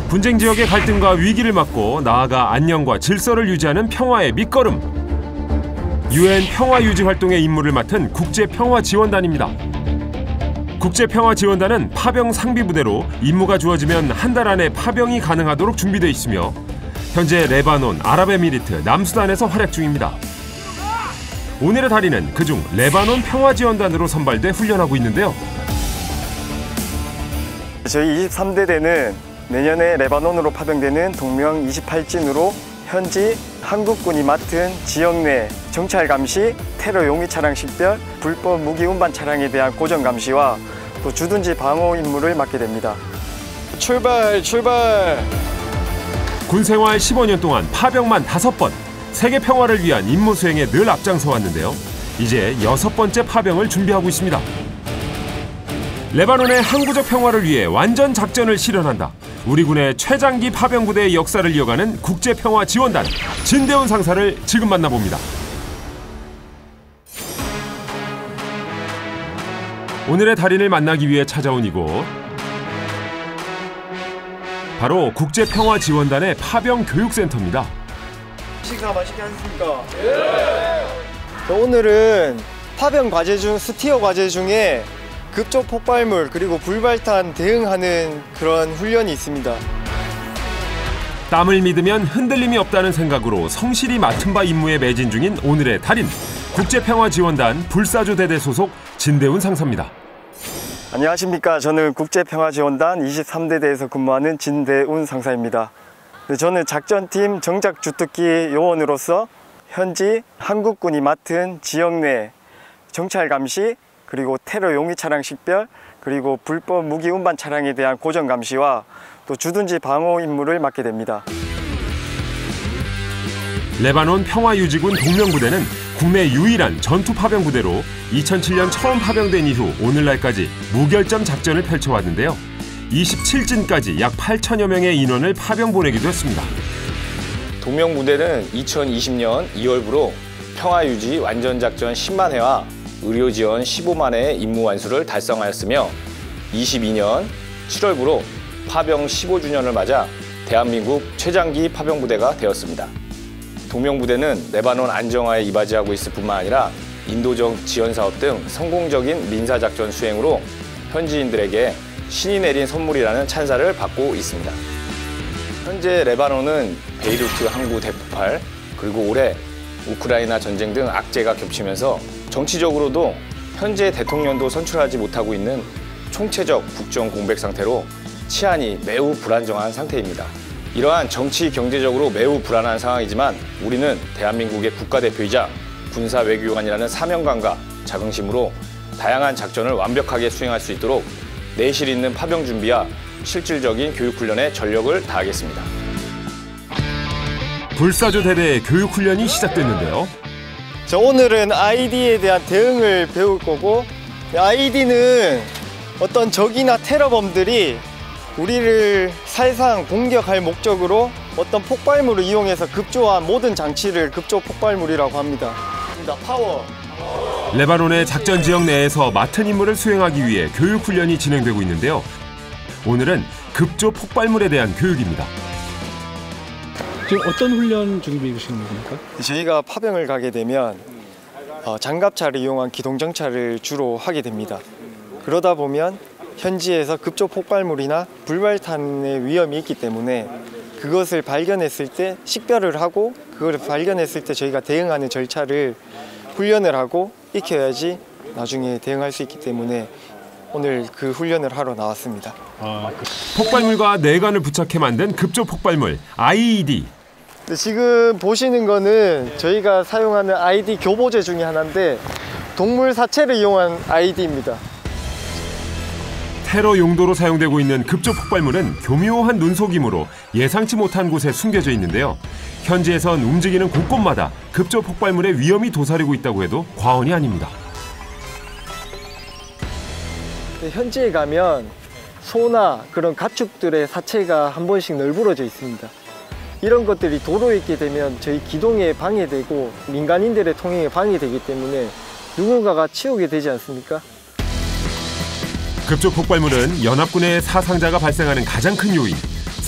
분쟁 지역의 갈등과 위기를 막고 나아가 안녕과 질서를 유지하는 평화의 밑거름. UN 평화유지 활동의 임무를 맡은 국제평화지원단입니다. 국제평화지원단은 파병 상비부대로 임무가 주어지면 한 달 안에 파병이 가능하도록 준비되어 있으며 현재 레바논, 아랍에미리트, 남수단에서 활약 중입니다. 오늘의 달인은 그중 레바논 평화지원단으로 선발돼 훈련하고 있는데요. 저희 23대대는 내년에 레바논으로 파병되는 동명 28진으로 현지 한국군이 맡은 지역 내 정찰 감시, 테러 용의 차량 식별, 불법 무기 운반 차량에 대한 고정 감시와 또 주둔지 방어 임무를 맡게 됩니다. 출발! 군 생활 15년 동안 파병만 5번, 세계 평화를 위한 임무 수행에 늘 앞장서 왔는데요. 이제 6번째 파병을 준비하고 있습니다. 레바논의 항구적 평화를 위해 완전 작전을 실현한다. 우리 군의 최장기 파병 부대의 역사를 이어가는 국제평화지원단 진대훈 상사를 지금 만나봅니다. 오늘의 달인을 만나기 위해 찾아온 이곳, 바로 국제평화지원단의 파병 교육센터입니다. 식사 맛있게 하셨습니까? 네! 오늘은 파병 과제 중 스티어 과제 중에 급조 폭발물 그리고 불발탄 대응하는 그런 훈련이 있습니다. 땀을 믿으면 흔들림이 없다는 생각으로 성실히 맡은 바 임무에 매진 중인 오늘의 달인, 국제평화지원단 불사조 대대 소속 진대훈 상사입니다. 안녕하십니까. 저는 국제평화지원단 23대대에서 근무하는 진대훈 상사입니다. 저는 작전팀 정작주특기 요원으로서 현지 한국군이 맡은 지역 내 정찰 감시, 그리고 테러 용의 차량 식별, 그리고 불법 무기 운반 차량에 대한 고정 감시와 또 주둔지 방어 임무를 맡게 됩니다. 레바논 평화유지군 동명부대는 국내 유일한 전투 파병 부대로 2007년 처음 파병된 이후 오늘날까지 무결점 작전을 펼쳐왔는데요. 27진까지 약 8천여 명의 인원을 파병 보내기도 했습니다. 동명부대는 2020년 2월부로 평화유지 완전작전 10만 회와 의료지원 15만 회의 임무 완수를 달성하였으며 22년 7월부로 파병 15주년을 맞아 대한민국 최장기 파병부대가 되었습니다. 동명부대는 레바논 안정화에 이바지하고 있을 뿐만 아니라 인도적 지원사업 등 성공적인 민사작전 수행으로 현지인들에게 신이 내린 선물이라는 찬사를 받고 있습니다. 현재 레바논은 베이루트 항구 대폭발, 그리고 올해 우크라이나 전쟁 등 악재가 겹치면서 정치적으로도 현재 대통령도 선출하지 못하고 있는 총체적 국정 공백 상태로 치안이 매우 불안정한 상태입니다. 이러한 정치, 경제적으로 매우 불안한 상황이지만 우리는 대한민국의 국가대표이자 군사 외교관이라는 사명감과 자긍심으로 다양한 작전을 완벽하게 수행할 수 있도록 내실 있는 파병 준비와 실질적인 교육훈련에 전력을 다하겠습니다. 불사조 대대의 교육훈련이 시작됐는데요. 오늘은 ID에 대한 대응을 배울 거고, ID는 어떤 적이나 테러범들이 우리를 살상 공격할 목적으로 어떤 폭발물을 이용해서 급조한 모든 장치를 급조 폭발물이라고 합니다. 파워. 레바논의 작전 지역 내에서 맡은 임무를 수행하기 위해 교육훈련이 진행되고 있는데요. 오늘은 급조 폭발물에 대한 교육입니다. 지금 어떤 훈련 준비이신 겁니까? 저희가 파병을 가게 되면 장갑차를 이용한 기동정찰을 주로 하게 됩니다. 그러다 보면 현지에서 급조 폭발물이나 불발탄의 위험이 있기 때문에 그것을 발견했을 때 식별을 하고, 그걸 발견했을 때 저희가 대응하는 절차를 훈련을 하고 익혀야지 나중에 대응할 수 있기 때문에 오늘 그 훈련을 하러 나왔습니다. 폭발물과 내관을 부착해 만든 급조 폭발물 IED. 지금 보시는 거는 저희가 사용하는 IED 교보제 중에 하나인데 동물 사체를 이용한 IED입니다. 테러 용도로 사용되고 있는 급조 폭발물은 교묘한 눈속임으로 예상치 못한 곳에 숨겨져 있는데요. 현지에선 움직이는 곳곳마다 급조 폭발물의 위험이 도사리고 있다고 해도 과언이 아닙니다. 현지에 가면 소나 그런 가축들의 사체가 한 번씩 널브러져 있습니다. 이런 것들이 도로에 있게 되면 저희 기동에 방해되고 민간인들의 통행에 방해되기 때문에 누군가가 치우게 되지 않습니까? 급조 폭발물은 연합군의 사상자가 발생하는 가장 큰 요인,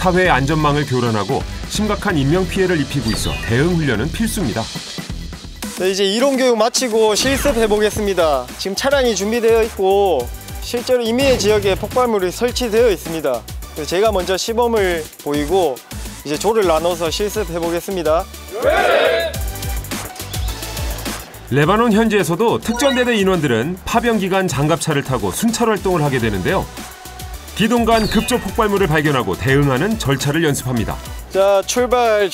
사회 안전망을 교란하고 심각한 인명피해를 입히고 있어 대응 훈련은 필수입니다. 네, 이제 이론교육 마치고 실습해 보겠습니다. 지금 차량이 준비되어 있고 실제로 임의의 지역에 폭발물이 설치되어 있습니다. 그래서 제가 먼저 시범을 보이고 이제 조를 나눠서 실습해 보겠습니다. 레바논 현지에서도 특전대대 인원들은 파병 기간 장갑차를 타고 순찰 활동을 하게 되는데요. 기동 간 급조 폭발물을 발견하고 대응하는 절차를 연습합니다. 자, 출발!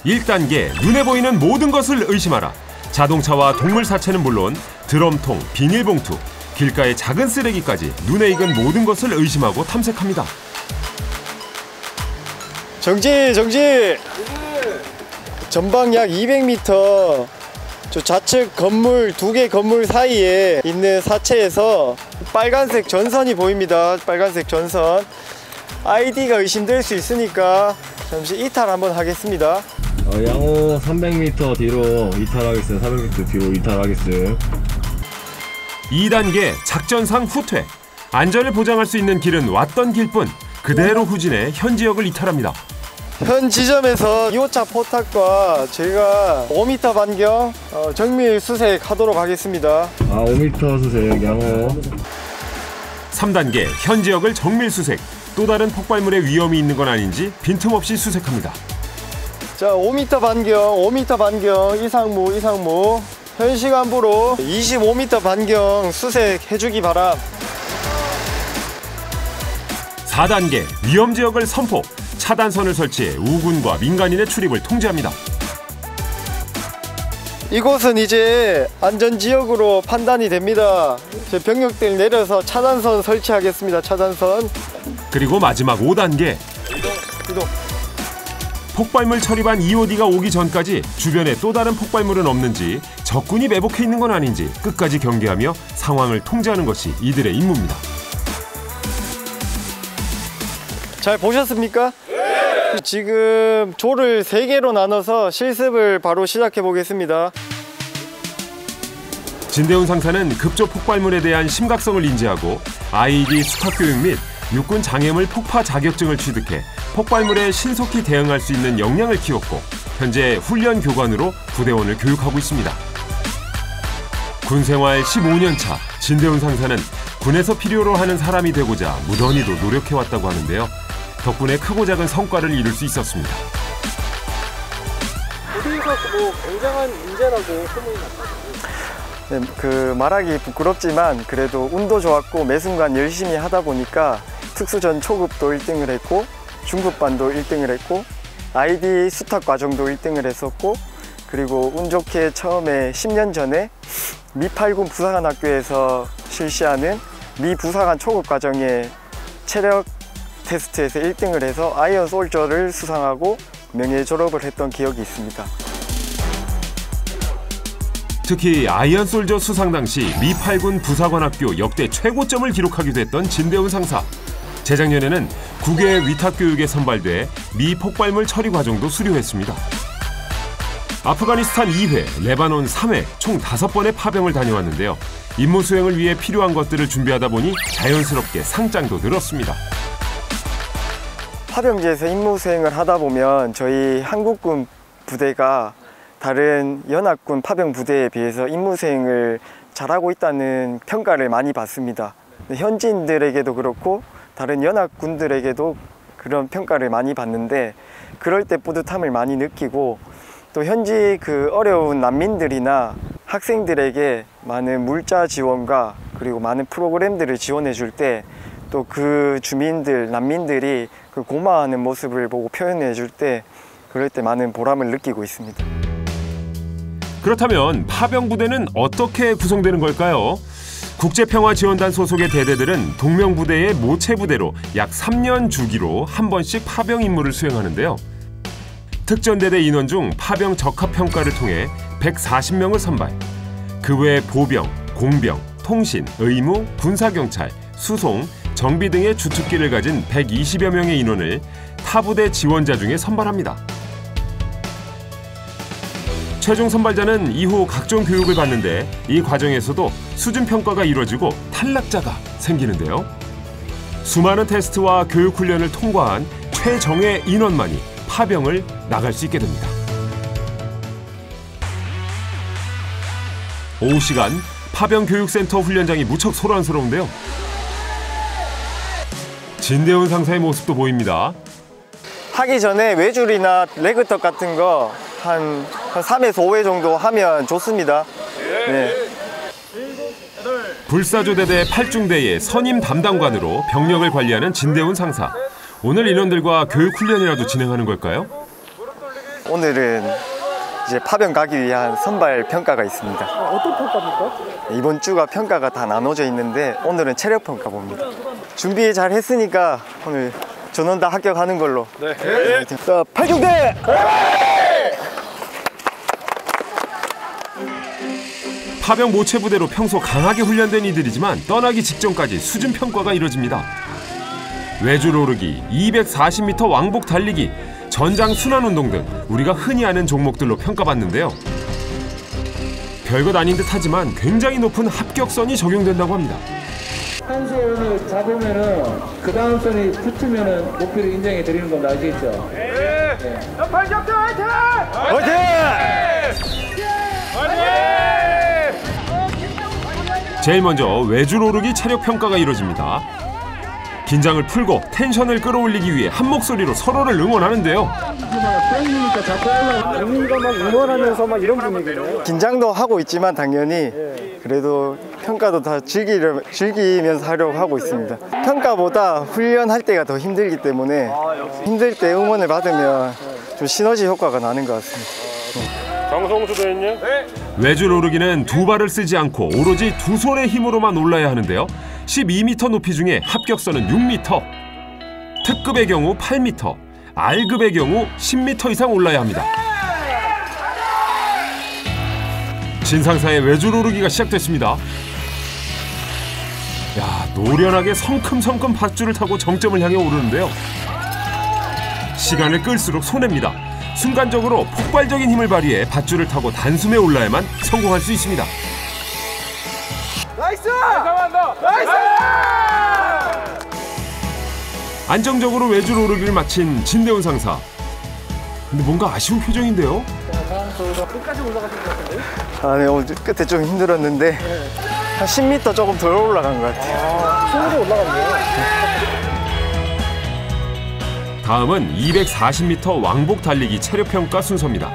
1단계, 눈에 보이는 모든 것을 의심하라. 자동차와 동물 사체는 물론 드럼통, 비닐봉투, 길가의 작은 쓰레기까지 눈에 익은 모든 것을 의심하고 탐색합니다. 정지! 전방 약 200m 저 좌측 건물 2개 건물 사이에 있는 사체에서 빨간색 전선이 보입니다. 빨간색 전선. 아이디가 의심될 수 있으니까 잠시 이탈 한번 하겠습니다. 양호 300m 뒤로 이탈하겠어요. 300m 뒤로 이탈하겠어요. 2단계, 작전상 후퇴. 안전을 보장할 수 있는 길은 왔던 길뿐 그대로 후진해 현 지역을 이탈합니다. 현 지점에서 2호차 포탑과 저희가 5m 반경 정밀 수색하도록 하겠습니다. 5m 수색 양호. 3단계, 현 지역을 정밀 수색. 또 다른 폭발물의 위험이 있는 건 아닌지 빈틈없이 수색합니다. 자, 5m 반경 이상무. 현 시간부로 25m 반경 수색해주기 바람. 4단계, 위험 지역을 선포. 차단선을 설치해 우군과 민간인의 출입을 통제합니다. 이곳은 이제 안전지역으로 판단이 됩니다. 제 병력들 내려서 차단선 설치하겠습니다. 차단선. 그리고 마지막 5단계. 이동. 폭발물 처리반 EOD가 오기 전까지 주변에 또 다른 폭발물은 없는지 적군이 매복해 있는 건 아닌지 끝까지 경계하며 상황을 통제하는 것이 이들의 임무입니다. 잘 보셨습니까? 지금 조를 3개로 나눠서 실습을 바로 시작해 보겠습니다. 진대훈 상사는 급조 폭발물에 대한 심각성을 인지하고 IED 수탁 교육 및 육군 장애물 폭파 자격증을 취득해 폭발물에 신속히 대응할 수 있는 역량을 키웠고 현재 훈련 교관으로 부대원을 교육하고 있습니다. 군생활 15년 차 진대훈 상사는 군에서 필요로 하는 사람이 되고자 무던히도 노력해왔다고 하는데요. 덕분에 크고 작은 성과를 이룰 수 있었습니다. 어디서 굉장한 인재라고 소문이 났거든요. 말하기 부끄럽지만 그래도 운도 좋았고 매 순간 열심히 하다 보니까 특수전 초급도 1등을 했고 중급반도 1등을 했고 아이디 수탁 과정도 1등을 했었고 그리고 운 좋게 처음에 10년 전에 미 8군 부사관학교에서 실시하는 미 부사관 초급 과정의 체력 테스트에서 1등을 해서 아이언 솔저를 수상하고 명예 졸업을 했던 기억이 있습니다. 특히 아이언 솔저 수상 당시 미 8군 부사관학교 역대 최고점을 기록하기도 했던 진대훈 상사. 재작년에는 국외 위탁교육에 선발돼 미 폭발물 처리 과정도 수료했습니다. 아프가니스탄 2회, 레바논 3회, 총 5번의 파병을 다녀왔는데요. 임무 수행을 위해 필요한 것들을 준비하다 보니 자연스럽게 상장도 늘었습니다. 파병지에서 임무 수행을 하다 보면 저희 한국군 부대가 다른 연합군 파병 부대에 비해서 임무 수행을 잘하고 있다는 평가를 많이 받습니다. 현지인들에게도 그렇고 다른 연합군들에게도 그런 평가를 많이 받는데 그럴 때 뿌듯함을 많이 느끼고 또 현지 어려운 난민들이나 학생들에게 많은 물자 지원과 그리고 많은 프로그램들을 지원해 줄 때 또 그 주민들, 난민들이 그 고마워하는 모습을 보고 표현해 줄 때 그럴 때 많은 보람을 느끼고 있습니다. 그렇다면 파병 부대는 어떻게 구성되는 걸까요? 국제평화지원단 소속의 대대들은 동명부대의 모체부대로 약 3년 주기로 한 번씩 파병 임무를 수행하는데요. 특전대대 인원 중 파병 적합평가를 통해 140명을 선발. 그 외 보병, 공병, 통신, 의무, 군사경찰, 수송, 정비 등의 주특기를 가진 120여 명의 인원을 타부대 지원자 중에 선발합니다. 최종 선발자는 이후 각종 교육을 받는데 이 과정에서도 수준 평가가 이루어지고 탈락자가 생기는데요. 수많은 테스트와 교육 훈련을 통과한 최정예 인원만이 파병을 나갈 수 있게 됩니다. 오후 시간 파병 교육센터 훈련장이 무척 소란스러운데요. 진대훈 상사의 모습도 보입니다. 하기 전에 외줄이나 레그턱 같은 거 한 3에서 5회 정도 하면 좋습니다. 네. 불사조대대 8중대의 선임 담당관으로 병력을 관리하는 진대훈 상사. 오늘 인원들과 교육 훈련이라도 진행하는 걸까요? 오늘은 이제 파병 가기 위한 선발 평가가 있습니다. 어떤 평가입니까? 이번 주가 평가가 다 나눠져 있는데 오늘은 체력 평가 봅니다. 준비 잘 했으니까 오늘 전원 다 합격하는 걸로. 네. 자, 8중대! 파병 모체 부대로 평소 강하게 훈련된 이들이지만 떠나기 직전까지 수준 평가가 이뤄집니다. 외줄 오르기, 240m 왕복 달리기, 전장 순환 운동 등 우리가 흔히 아는 종목들로 평가받는데요. 별것 아닌 듯 하지만 굉장히 높은 합격선이 적용된다고 합니다. 한 손을 잡으면은 그 다음 손이 붙으면은 목표를 인정해 드리는 건 아시겠죠? 네. 화이팅! 제일 먼저 외줄 오르기 체력 평가가 이뤄집니다. 긴장을 풀고 텐션을 끌어올리기 위해 한 목소리로 서로를 응원하는데요. 응원하면서 막 이런 분위기네요. 긴장도 하고 있지만 당연히 그래도 평가도 다 즐기면서 하려고 하고 있습니다. 평가보다 훈련할 때가 더 힘들기 때문에 힘들 때 응원을 받으면 좀 시너지 효과가 나는 것 같습니다. 장성수 대인님? 외줄 오르기는 두 발을 쓰지 않고 오로지 두 손의 힘으로만 올라야 하는데요. 12m 높이 중에 합격선은 6m, 특급의 경우 8m, R급의 경우 10m 이상 올라야 합니다. 진상사의 외줄 오르기가 시작됐습니다. 야, 노련하게 성큼성큼 밧줄을 타고 정점을 향해 오르는데요. 시간을 끌수록 손해입니다. 순간적으로 폭발적인 힘을 발휘해 밧줄을 타고 단숨에 올라야만 성공할 수 있습니다. 나이스! 나이스! 안정적으로 외줄 오르기를 마친 진대훈 상사. 근데 뭔가 아쉬운 표정인데요. 끝까지 올라가신 것 같은데요? 아, 네, 오늘 끝에 좀 힘들었는데 한 10m 조금 덜 올라간 것 같아요. 손으로 올라갔네요. 다음은 240m 왕복 달리기 체력평가 순서입니다.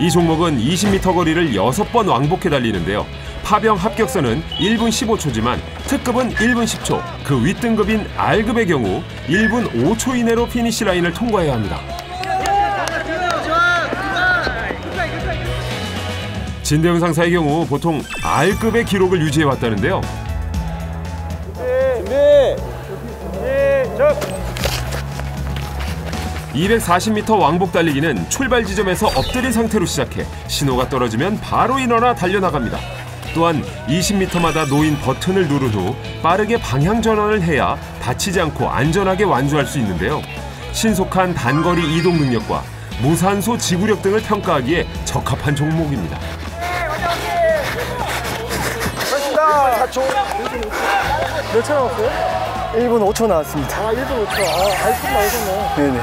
이 종목은 20m 거리를 6번 왕복해 달리는데요. 파병 합격선은 1분 15초지만 특급은 1분 10초, 그 윗등급인 R급의 경우 1분 5초 이내로 피니시 라인을 통과해야 합니다. 진대훈 상사의 경우 보통 R급의 기록을 유지해 왔다는데요. 240m 왕복 달리기는 출발 지점에서 엎드린 상태로 시작해 신호가 떨어지면 바로 일어나 달려나갑니다. 또한 20m마다 놓인 버튼을 누른 후 빠르게 방향 전환을 해야 다치지 않고 안전하게 완주할 수 있는데요. 신속한 단거리 이동 능력과 무산소 지구력 등을 평가하기에 적합한 종목입니다. 몇 차 나왔어요? 1분 5초 나왔습니다. 아, 1분 5초. 아, 알수 나오셨네. 네네.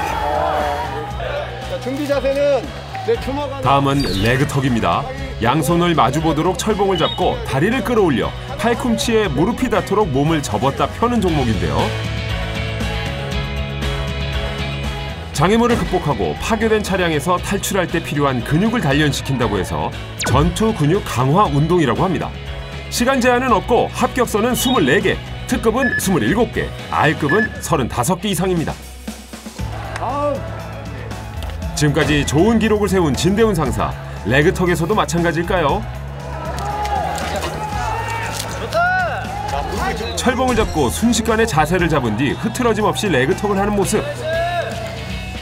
자, 준비 자세는 내 주먹 하나. 다음은 레그턱입니다. 양손을 마주보도록 철봉을 잡고 다리를 끌어올려 팔꿈치에 무릎이 닿도록 몸을 접었다 펴는 종목인데요. 장애물을 극복하고 파괴된 차량에서 탈출할 때 필요한 근육을 단련시킨다고 해서 전투 근육 강화 운동이라고 합니다. 시간 제한은 없고 합격선은 24개, 특급은 27개, R급은 35개 이상입니다. 지금까지 좋은 기록을 세운 진대훈 상사, 레그턱에서도 마찬가지일까요? 철봉을 잡고 순식간에 자세를 잡은 뒤 흐트러짐 없이 레그턱을 하는 모습.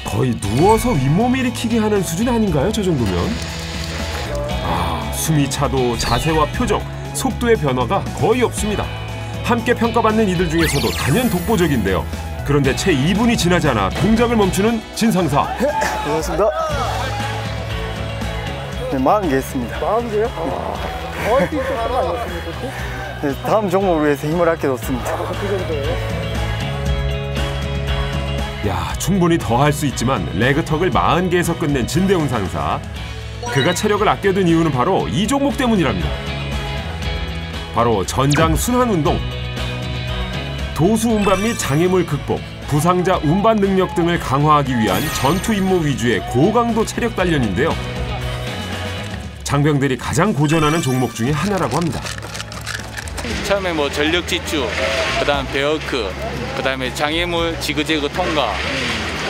거의 누워서 윗몸 일으키게 하는 수준 아닌가요? 저 정도면? 아, 숨이 차도 자세와 표정, 속도의 변화가 거의 없습니다. 함께 평가받는 이들 중에서도 단연 독보적인데요. 그런데 채 2분이 지나지 않아 동작을 멈추는 진상사. 고맙습니다. 네, 40개 했습니다. 40개요? 더 할 수 있었던 거 아니었습니까? 네, 다음 종목을 위해서 힘을 아껴뒀습니다. 그 정도예요? 야, 충분히 더 할 수 있지만 레그턱을 40개에서 끝낸 진대훈 상사. 그가 체력을 아껴둔 이유는 바로 이 종목 때문이랍니다. 바로 전장 순환 운동. 도수 운반 및 장애물 극복, 부상자 운반 능력 등을 강화하기 위한 전투 임무 위주의 고강도 체력 단련인데요. 장병들이 가장 고전하는 종목 중에 하나라고 합니다. 처음에 뭐 전력 질주, 그다음 베어크, 그다음에 장애물 지그재그 통과,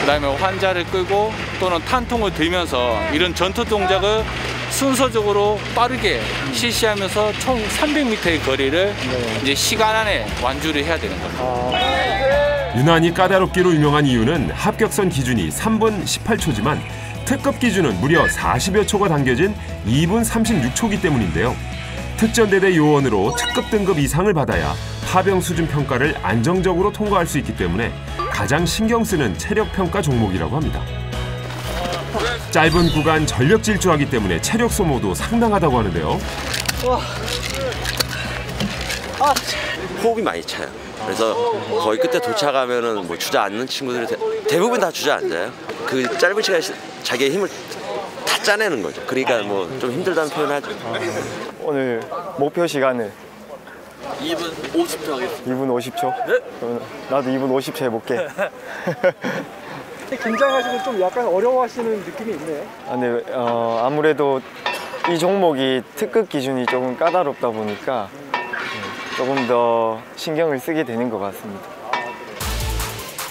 그다음에 환자를 끌고 또는 탄통을 들면서 이런 전투 동작을 순서적으로 빠르게 실시하면서 총 300m의 거리를 이제 시간 안에 완주를 해야 되는 겁니다. 유난히 까다롭기로 유명한 이유는 합격선 기준이 3분 18초지만 특급 기준은 무려 40여 초가 당겨진 2분 36초기 때문인데요. 특전대대 요원으로 특급 등급 이상을 받아야 파병 수준 평가를 안정적으로 통과할 수 있기 때문에 가장 신경 쓰는 체력 평가 종목이라고 합니다. 짧은 구간 전력 질주하기 때문에 체력 소모도 상당하다고 하는데요. 호흡이 많이 차요. 그래서 거의 끝에 도착하면은 뭐 주저앉는 친구들이 대부분 다 주저앉아요. 그 짧은 시간에 자기의 힘을 다 짜내는 거죠. 그러니까 뭐 좀 힘들다는 표현을 하죠. 오늘 목표 시간을 2분 50초 하겠습니다. 2분 50초? 네? 나도 2분 50초 해볼게. 긴장하시고 좀 약간 어려워하시는 느낌이 있네요. 네, 아무래도 이 종목이 특급 기준이 조금 까다롭다 보니까 조금 더 신경을 쓰게 되는 것 같습니다.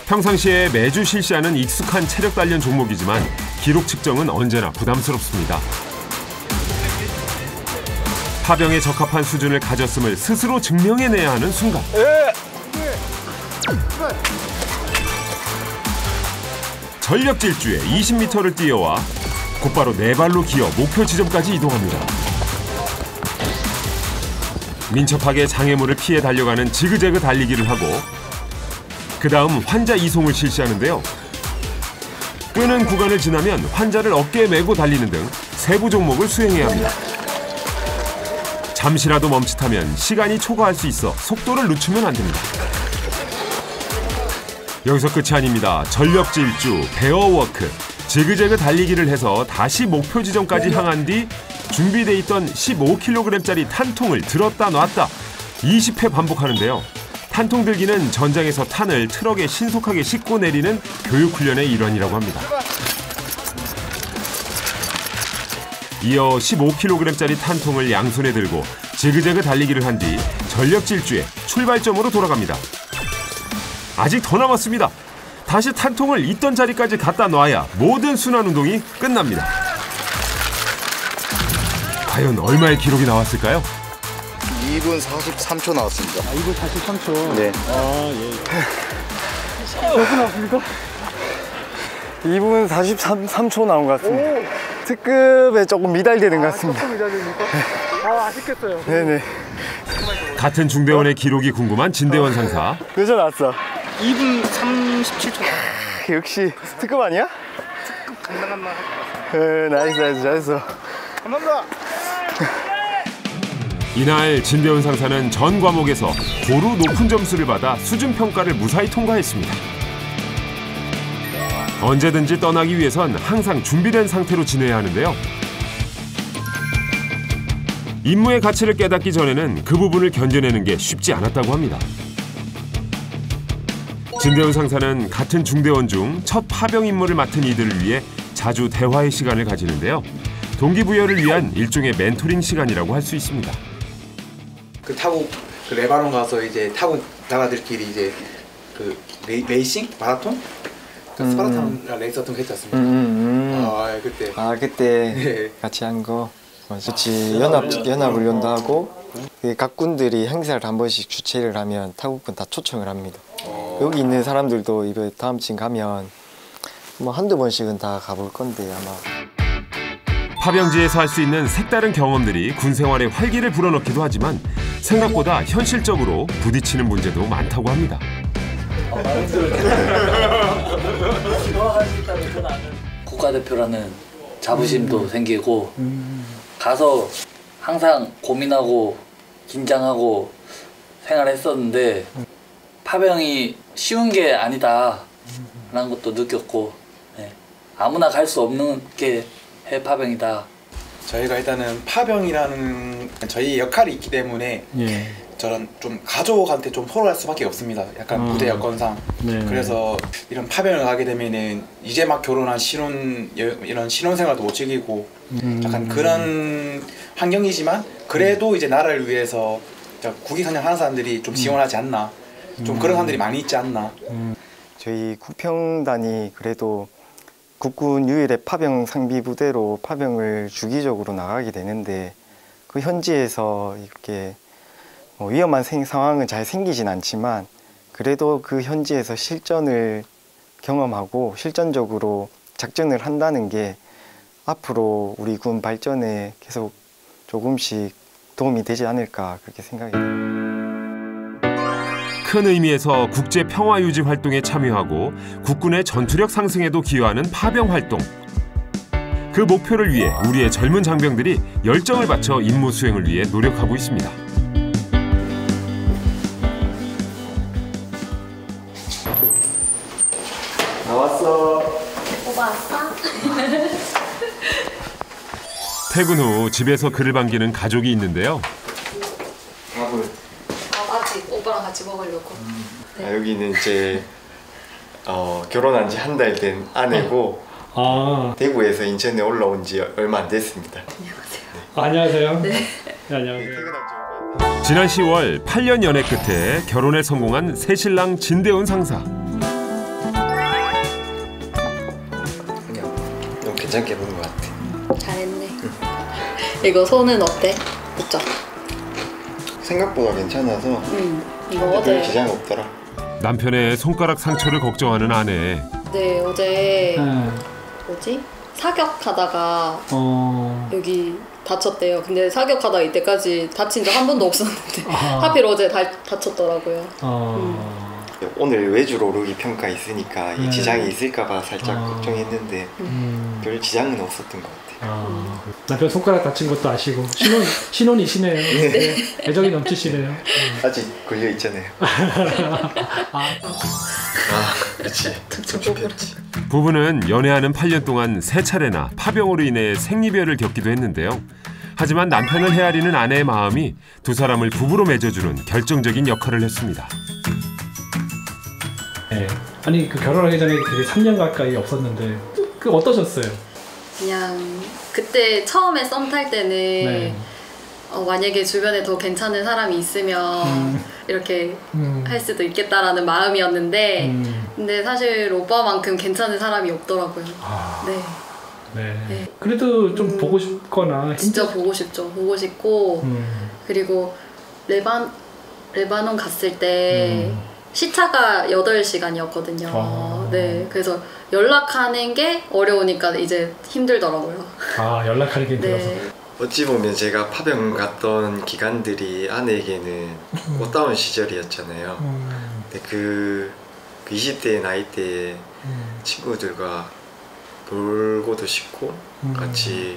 평상시에 매주 실시하는 익숙한 체력 단련 종목이지만 기록 측정은 언제나 부담스럽습니다. 파병에 적합한 수준을 가졌음을 스스로 증명해내야 하는 순간. 전력 질주에 20m를 뛰어와 곧바로 4발로 기어 목표 지점까지 이동합니다. 민첩하게 장애물을 피해 달려가는 지그재그 달리기를 하고 그 다음 환자 이송을 실시하는데요. 끄는 구간을 지나면 환자를 어깨에 메고 달리는 등 세부 종목을 수행해야 합니다. 잠시라도 멈칫하면 시간이 초과할 수 있어 속도를 늦추면 안 됩니다. 여기서 끝이 아닙니다. 전력 질주, 베어워크, 지그재그 달리기를 해서 다시 목표 지점까지 향한 뒤 준비돼 있던 15kg짜리 탄통을 들었다 놨다 20회 반복하는데요. 탄통 들기는 전장에서 탄을 트럭에 신속하게 싣고 내리는 교육훈련의 일환이라고 합니다. 이어 15kg짜리 탄통을 양손에 들고 지그재그 달리기를 한 뒤 전력 질주에 출발점으로 돌아갑니다. 아직 더 남았습니다. 다시 탄통을 있던 자리까지 갖다 놔야 모든 순환 운동이 끝납니다. 과연 얼마의 기록이 나왔을까요? 2분 43초 나왔습니다. 2분 43초. 네. 몇 분 나왔습니까? 2분 43초 나온 것 같습니다. 특급에 조금 미달되는 것 같습니다. 조금 미달됩니까? 아쉽겠어요. 네네. 같은 중대원의 기록이 궁금한 진대원 상사. 몇 초 나왔어? 2분 37초. 역시 특급 아니야? 특급 간단한 말 할 것 같습니다. 나이스 잘했어. 감사합니다. 이날 진대원 상사는 전 과목에서 고루 높은 점수를 받아 수준 평가를 무사히 통과했습니다. 언제든지 떠나기 위해선 항상 준비된 상태로 지내야 하는데요. 임무의 가치를 깨닫기 전에는 그 부분을 견뎌내는 게 쉽지 않았다고 합니다. 진대훈 상사는 같은 중대원 중 첫 파병 임무를 맡은 이들을 위해 자주 대화의 시간을 가지는데요. 동기부여를 위한 일종의 멘토링 시간이라고 할 수 있습니다. 그 타국 그 레바논 가서 이제 타국 나라들끼리 이제 그 레이싱 마라톤 그 스파르탄 레이스 같은 거 했지 않습니까? 그때 그때 네. 같이 한 거. 좋지. 연합훈련도 하고 각 군들이 행사를 한 번씩 주최를 하면 타국군 다 초청을 합니다. 여기 있는 사람들도 이번 다음 쯤 가면 뭐 한두 번씩은 다 가볼 건데 아마. 파병지에서 할 수 있는 색다른 경험들이 군 생활에 활기를 불어넣기도 하지만 생각보다 현실적으로 부딪히는 문제도 많다고 합니다. 국가대표라는 자부심도 생기고 가서 항상 고민하고 긴장하고 생활했었는데 파병이 쉬운 게 아니다 라는 것도 느꼈고 네. 아무나 갈 수 없는 게 해파병이다. 저희가 일단은 파병이라는 저희 역할이 있기 때문에 저런 좀 가족한테 좀 포로할 수밖에 없습니다. 약간 무대 여건상. 그래서 이런 파병을 가게 되면은 이제 막 결혼한 이런 신혼생활도 못 즐기고 약간 그런 환경이지만 그래도 이제 나라를 위해서 국위선양하는 사람들이 좀 지원하지 않나. 좀 그런 사람들이 많이 있지 않나. 저희 국평단이 그래도 국군 유일의 파병 상비 부대로 파병을 주기적으로 나가게 되는데 그 현지에서 이렇게 위험한 상황은 잘 생기진 않지만 그래도 그 현지에서 실전을 경험하고 실전적으로 작전을 한다는 게 앞으로 우리 군 발전에 계속 조금씩 도움이 되지 않을까 그렇게 생각이 듭니다. 큰 의미에서 국제 평화 유지 활동에 참여하고 국군의 전투력 상승에도 기여하는 파병 활동. 그 목표를 위해 우리의 젊은 장병들이 열정을 바쳐 임무 수행을 위해 노력하고 있습니다. 나왔어. 오빠 왔어? 퇴근 후 집에서 그를 반기는 가족이 있는데요. 밥을. 아직 오빠랑 같이 먹으려고. 네. 여기는 이제 결혼한 지 한 달 된 아내고 대구에서 인천에 올라온 지 얼마 안 됐습니다. 안녕하세요. 네. 네, 안녕하세요. 지난 10월 8년 연애 끝에 결혼에 성공한 새신랑 진대훈 상사. 그냥 너무 괜찮게 보는 것 같아. 잘했네. 이거 손은 어때? 붙자. 생각보다 괜찮아서 이거 어제 지장 없더라. 남편의 손가락 상처를 걱정하는 아내. 네 어제 뭐지? 사격하다가 여기 다쳤대요. 근데 사격하다가 이때까지 다친 적 한 번도 없었는데 하필 어제 다쳤더라고요. 오늘 외주로 오르기 평가 있으니까 이 지장이 있을까봐 살짝 걱정했는데 별 지장은 없었던 것 같아요. 남편 손가락 다친 것도 아시고 신혼이시네요. 네. 애정이 넘치시네요. 아직 걸려 있잖아요. 그렇지. 좋겠지. 부부는 연애하는 8년 동안 3차례나 파병으로 인해 생리별을 겪기도 했는데요. 하지만 남편을 헤아리는 아내의 마음이 두 사람을 부부로 맺어주는 결정적인 역할을 했습니다. 네. 아니 그 결혼하기 전에 되게 3년 가까이 없었는데 그 어떠셨어요? 그냥 그때 처음에 썸 탈 때는 만약에 주변에 더 괜찮은 사람이 있으면 이렇게 할 수도 있겠다라는 마음이었는데 근데 사실 오빠만큼 괜찮은 사람이 없더라고요. 네. 그래도 좀 보고 싶거나 진짜 보고 싶죠. 보고 싶고 그리고 레바논 갔을 때 시차가 8시간이었거든요. 네, 그래서 연락하는 게 어려우니까 이제 힘들더라고요. 연락하는 게 힘들어서. 네. 어찌 보면 제가 파병 갔던 기간들이 아내에게는 꽃다운 시절이었잖아요. 근데 그 20대 나이 때에 친구들과 놀고도 싶고 같이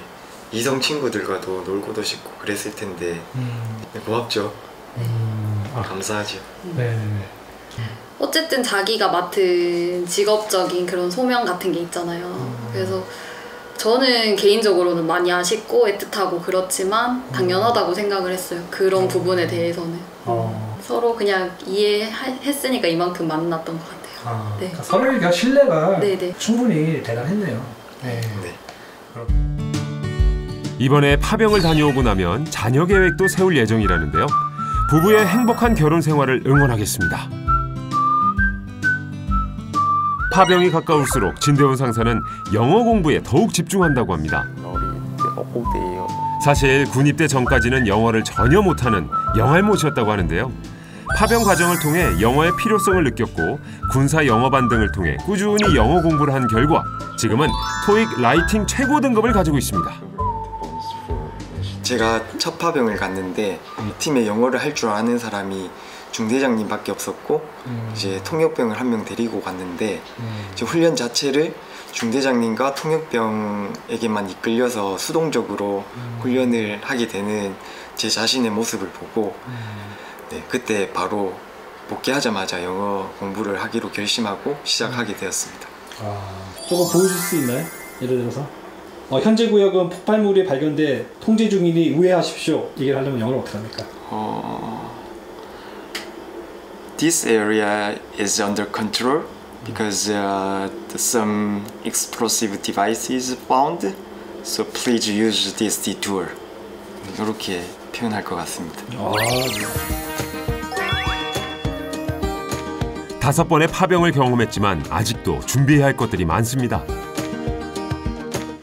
이성 친구들과도 놀고도 싶고 그랬을 텐데 고맙죠. 감사하죠. 어쨌든 자기가 맡은 직업적인 그런 소명 같은 게 있잖아요. 그래서 저는 개인적으로는 많이 아쉽고 애틋하고 그렇지만 당연하다고 생각을 했어요. 그런 부분에 대해서는 서로 그냥 이해했으니까 이만큼 만났던 것 같아요. 네. 그러니까 서로의 신뢰가 네네. 충분히 대단했네요. 네. 이번에 파병을 다녀오고 나면 자녀 계획도 세울 예정이라는데요. 부부의 행복한 결혼 생활을 응원하겠습니다. 파병이 가까울수록 진대훈 상사는 영어 공부에 더욱 집중한다고 합니다. 사실 군 입대 전까지는 영어를 전혀 못하는 영알못이었다고 하는데요. 파병 과정을 통해 영어의 필요성을 느꼈고 군사 영어반 등을 통해 꾸준히 영어 공부를 한 결과 지금은 토익 라이팅 최고 등급을 가지고 있습니다. 제가 첫 파병을 갔는데 팀에 영어를 할 줄 아는 사람이 중대장님밖에 없었고 이제 통역병을 한 명 데리고 갔는데 이제 훈련 자체를 중대장님과 통역병에게만 이끌려서 수동적으로 훈련을 하게 되는 제 자신의 모습을 보고 네, 그때 바로 복귀하자마자 영어 공부를 하기로 결심하고 시작하게 되었습니다. 조금 보여줄 수 있나요? 예를 들어서 현재 구역은 폭발물이 발견돼 통제 중이니 우회하십시오. 얘기를 하려면 영어로 어떻게 합니까? This area is under control because some explosive device is found. So please use this detour. 이렇게 표현할 것 같습니다. 5번의 파병을 경험했지만 아직도 준비해야 할 것들이 많습니다.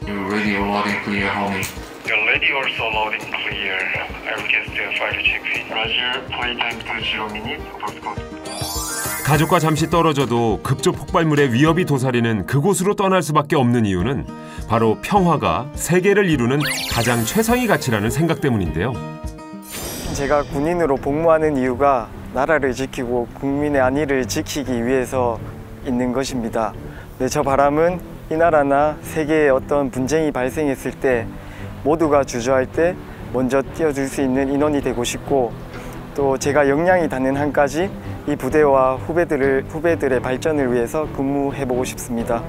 You're ready or loading clear, homie. You're ready also loading clear. I will get the fire GP. Roger. Playtime 20 minutes. Postcode. 가족과 잠시 떨어져도 급조 폭발물의 위협이 도사리는 그곳으로 떠날 수밖에 없는 이유는 바로 평화가 세계를 이루는 가장 최상의 가치라는 생각 때문인데요. 제가 군인으로 복무하는 이유가 나라를 지키고 국민의 안위를 지키기 위해서 있는 것입니다. 네, 저 바람은 이 나라나 세계에 어떤 분쟁이 발생했을 때 모두가 주저할 때 먼저 뛰어줄 수 있는 인원이 되고 싶고 또 제가 역량이 닿는 한까지 이 부대와 후배들의 발전을 위해서 근무해보고 싶습니다.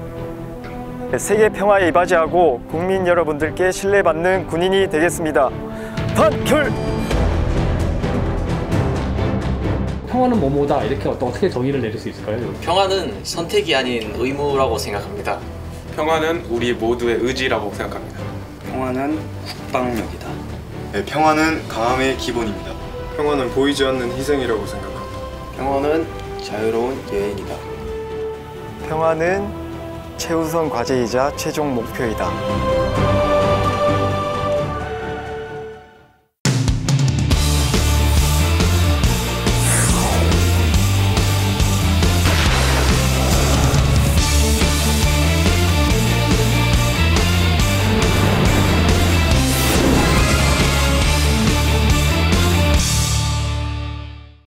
세계 평화에 이바지하고 국민 여러분들께 신뢰받는 군인이 되겠습니다. 단결! 평화는 뭐뭐다 이렇게 어떻게 정의를 내릴 수 있을까요? 평화는 선택이 아닌 의무라고 생각합니다. 평화는 우리 모두의 의지라고 생각합니다. 평화는 국방력이다. 네, 평화는 강함의 기본입니다. 평화는 보이지 않는 희생이라고 생각합니다. 평화는 자유로운 여행이다. 평화는 최우선 과제이자 최종 목표이다.